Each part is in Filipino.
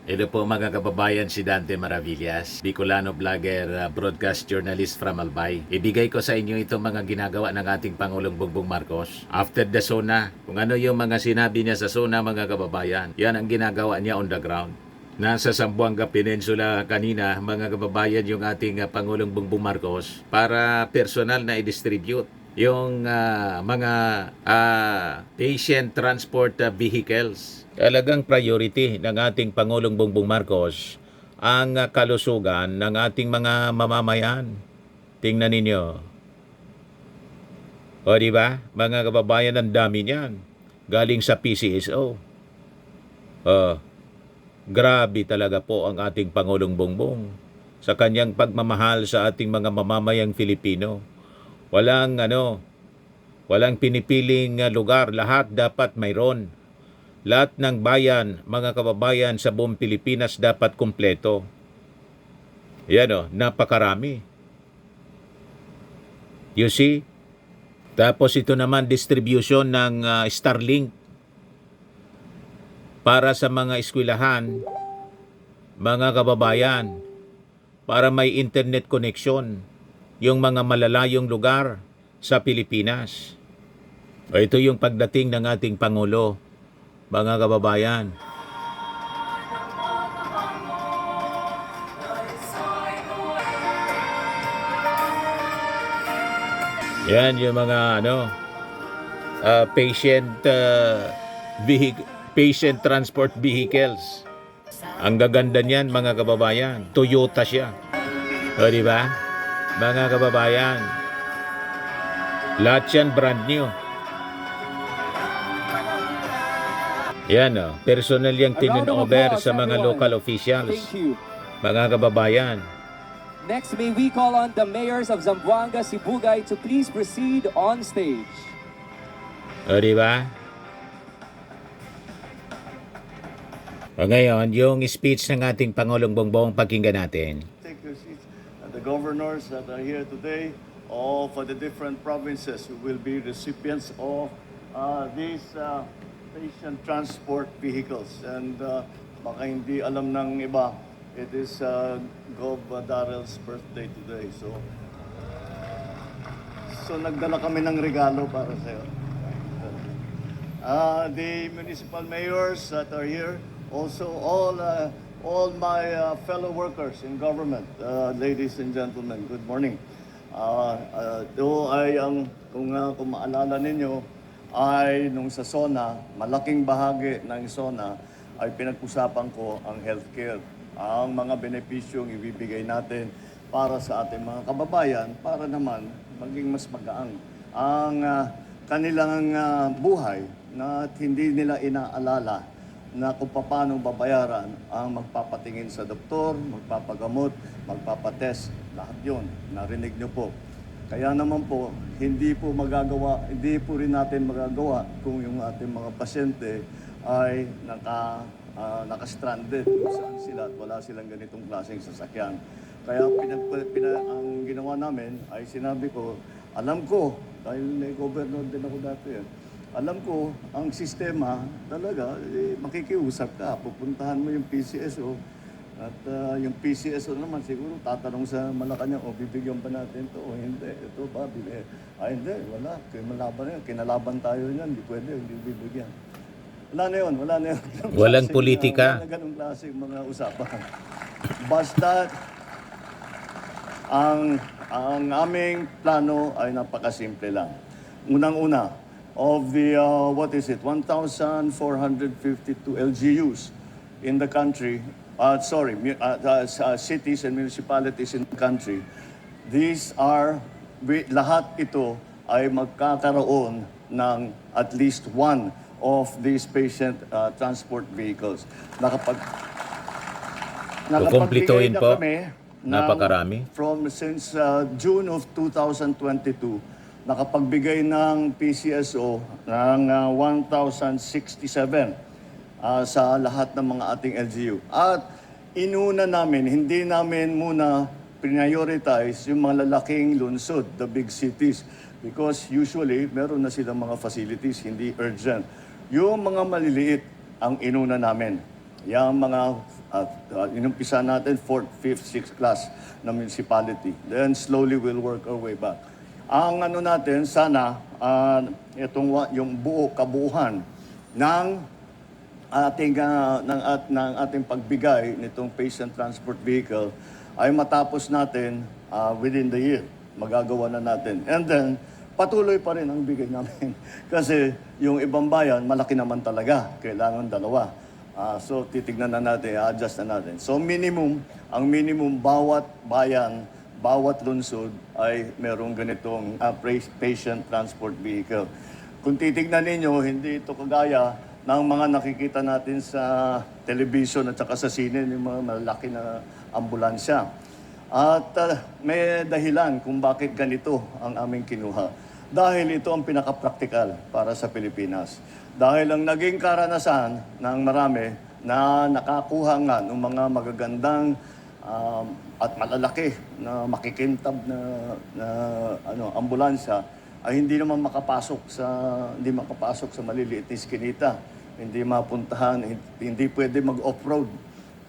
Ito po mga kababayan, si Dante Maravillas, Bicolano vlogger, broadcast journalist from Albay. Ibigay ko sa inyo itong mga ginagawa ng ating Pangulong Bongbong Marcos. After the SONA, kung ano yung mga sinabi niya sa SONA mga kababayan, yan ang ginagawa niya on the ground. Nasa Zamboanga Peninsula kanina, mga kababayan, yung ating Pangulong Bongbong Marcos para personal na i-distribute yung mga patient transport vehicles. Talagang priority ng ating Pangulong Bongbong Marcos ang kalusugan ng ating mga mamamayan. Tingnan ninyo. O di ba? Mga kababayan, ang dami niyan. Galing sa PCSO. Grabe talaga po ang ating Pangulong Bongbong sa kanyang pagmamahal sa ating mga mamamayang Filipino. Walang pinipiling lugar, lahat dapat mayroon. Lahat ng bayan, mga kababayan sa buong Pilipinas dapat kumpleto. Yan napakarami. You see? Tapos ito naman distribution ng Starlink para sa mga eskwelahan, mga kababayan, para may internet connection yung mga malalayong lugar sa Pilipinas. Ito yung pagdating ng ating Pangulo, mga kababayan. Yan yung mga patient transport vehicles. Ang gaganda niyan, mga kababayan. Toyota siya. O di ba? Mga kababayan, lahat yan brand new. Yan personal yung tininover sa mga local officials. Mga kababayan. Next, may we call on the mayors of Zamboanga, Sibugay to please proceed on stage. O diba? O ngayon, yung speech ng ating Pangulong Bongbong, pakinggan natin. Take your seats. The governors that are here today, all for the different provinces who will be recipients of these patient transport vehicles. And baka hindi alam ng iba, it is Gov. Darrell's birthday today. So nagdala kami ng regalo para sa iyo. The municipal mayors that are here, also all my fellow workers in government, ladies and gentlemen, good morning. Ito ay kung maalala ninyo, ay nung sa SONA, malaking bahagi ng SONA ay pinag-usapan ko ang healthcare. Ang mga benepisyong ibibigay natin para sa ating mga kababayan para naman maging mas magaang ang kanilang buhay na hindi nila inaalala na kung paano babayaran ang magpapatingin sa doktor, magpapagamot, magpapatest, lahat yun. Narinig nyo po. Kaya naman po, hindi po rin natin magagawa kung yung ating mga pasyente ay naka-stranded kung saan sila at wala silang ganitong klaseng sasakyan. Kaya ang ginawa namin ay sinabi ko, alam ko, dahil may governor din ako dati, alam ko, ang sistema talaga, makikiusap ka, pupuntahan mo yung PCSO, at yung PCSO naman siguro tatanong sa Malacanang, bibigyan pa natin to o hindi. Ito ba? Hindi, wala. Kinalaban tayo niyan, hindi pwede, hindi bibigyan. Wala na yun. Walang politika. Wala na ganong klase mga usapan. Basta, ang aming plano ay napakasimple lang. Unang-una, of the, 1,452 LGUs in the country, cities and municipalities in the country, lahat ito ay magkakaroon ng at least one of these patient transport vehicles. Kukumplituhin po, kami napakarami. Since June of 2022, nakapagbigay ng PCSO ng 1,067 sa lahat ng mga ating LGU. At inuna namin, hindi namin muna prioritize yung mga lalaking lungsod, the big cities. Because usually, meron na silang mga facilities, hindi urgent. Yung mga maliliit ang inuna namin. Yung mga At inumpisa natin 4th, 5th, 6th class na municipality. Then slowly we'll work our way back. Ang ano natin, sana yung kabuuan ng ng ating pagbigay nitong patient transport vehicle ay matapos natin within the year. Magagawa na natin. And then, patuloy pa rin ang bigay namin. Kasi yung ibang bayan, malaki naman talaga. Kailangan dalawa. So, titignan na natin, adjust na natin. So, ang minimum bawat bayan, bawat lungsod ay merong ganitong patient transport vehicle. Kung titignan ninyo, hindi ito kagaya ng mga nakikita natin sa television at saka sa sine, yung mga malaki na ambulansya. At may dahilan kung bakit ganito ang aming kinuha. Dahil ito ang pinaka-practical para sa Pilipinas. Dahil ang naging karanasan ng marami na nakakuha nga ng mga magagandang at malalaki na makikintab na ambulansya ay hindi naman makapasok sa maliliit na iskinita. Hindi mapuntahan, hindi pwede mag-off-road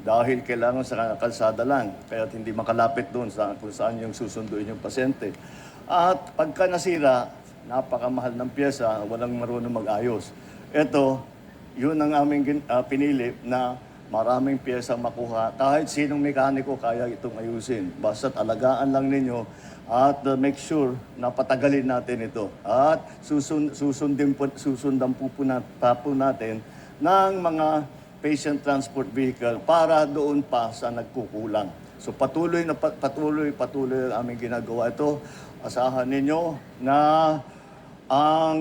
dahil kailangan sa kalsada lang. Kaya hindi makalapit doon kung saan yung susunduin yung pasyente. At pagka nasira, napakamahal ng pyesa, walang marunong mag-ayos. Ito, yun ang aming pinili na maraming pyesa makuha. Kahit sinong mekaniko kaya itong ayusin. Basta alagaan lang ninyo at make sure na patagalin natin ito. At susundan po natin ng mga patient transport vehicle para doon pa sa nagkukulang. So patuloy ang aming ginagawa ito. Asahan ninyo na ang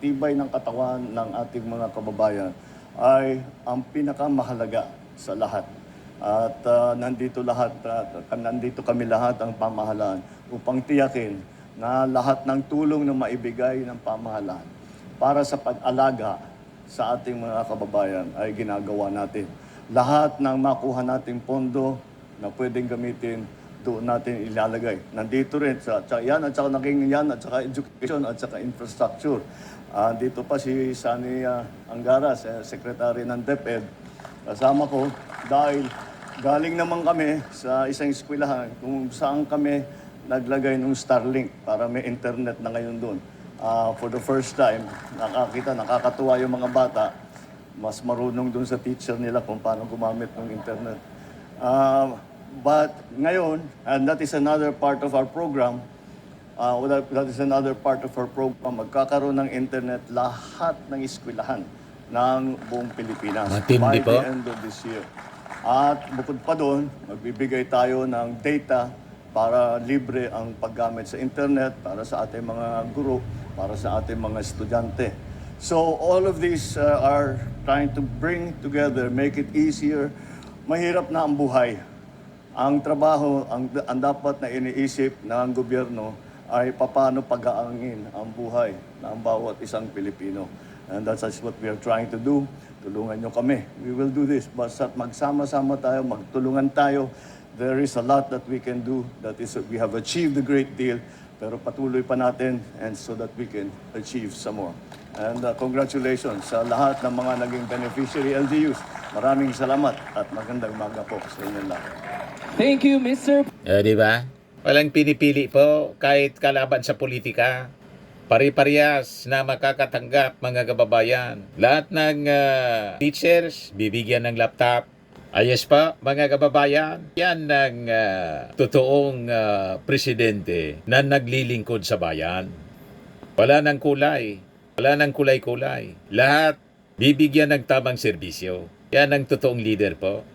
tibay ng katawan ng ating mga kababayan ay ang pinakamahalaga sa lahat. At nandito kami lahat ang pamahalaan upang tiyakin na lahat ng tulong na maibigay ng pamahalaan para sa pag-alaga sa ating mga kababayan ay ginagawa natin. Lahat ng makuha nating pondo na pwedeng gamitin, doon natin ilalagay. Nandito rin, at saka naging yan, at saka education, at saka infrastructure. Dito pa si Sani Angara, Secretary ng DepEd. Kasama ko dahil galing naman kami sa isang eskwelahan kung saan kami naglagay ng Starlink para may internet na ngayon doon. For the first time, nakakatuwa yung mga bata, mas marunong doon sa teacher nila kung paano gumamit ng internet. But ngayon, and that is another part of our program, magkakaroon ng internet lahat ng eskwelahan ng buong Pilipinas by Matindi po. the end of this year. At bukod pa doon, magbibigay tayo ng data para libre ang paggamit sa internet, para sa ating mga guro, para sa ating mga estudyante. So all of these are trying to bring together, make it easier. Mahirap na ang buhay. Ang trabaho, ang dapat na iniisip ng gobyerno ay paano pag-aangin ang buhay ng bawat isang Pilipino. And that's what we are trying to do. Tulungan nyo kami. We will do this. Basta magsama-sama tayo, magtulungan tayo. There is a lot that we can do. That is, we have achieved a great deal. Pero patuloy pa natin and so that we can achieve some more. And congratulations sa lahat ng mga naging beneficiary LGUs. Maraming salamat at magandang umaga po sa inyo lahat. Thank you, Mr. Di ba? Walang pinipili po kahit kalaban sa politika. Pare-parehas na makakatanggap mga kababayan. Lahat ng teachers bibigyan ng laptop. Ayos pa mga kababayan. Yan ang totoong presidente na naglilingkod sa bayan. Wala nang kulay. Wala nang kulay-kulay. Lahat bibigyan ng tamang serbisyo. Yan ang totoong leader po.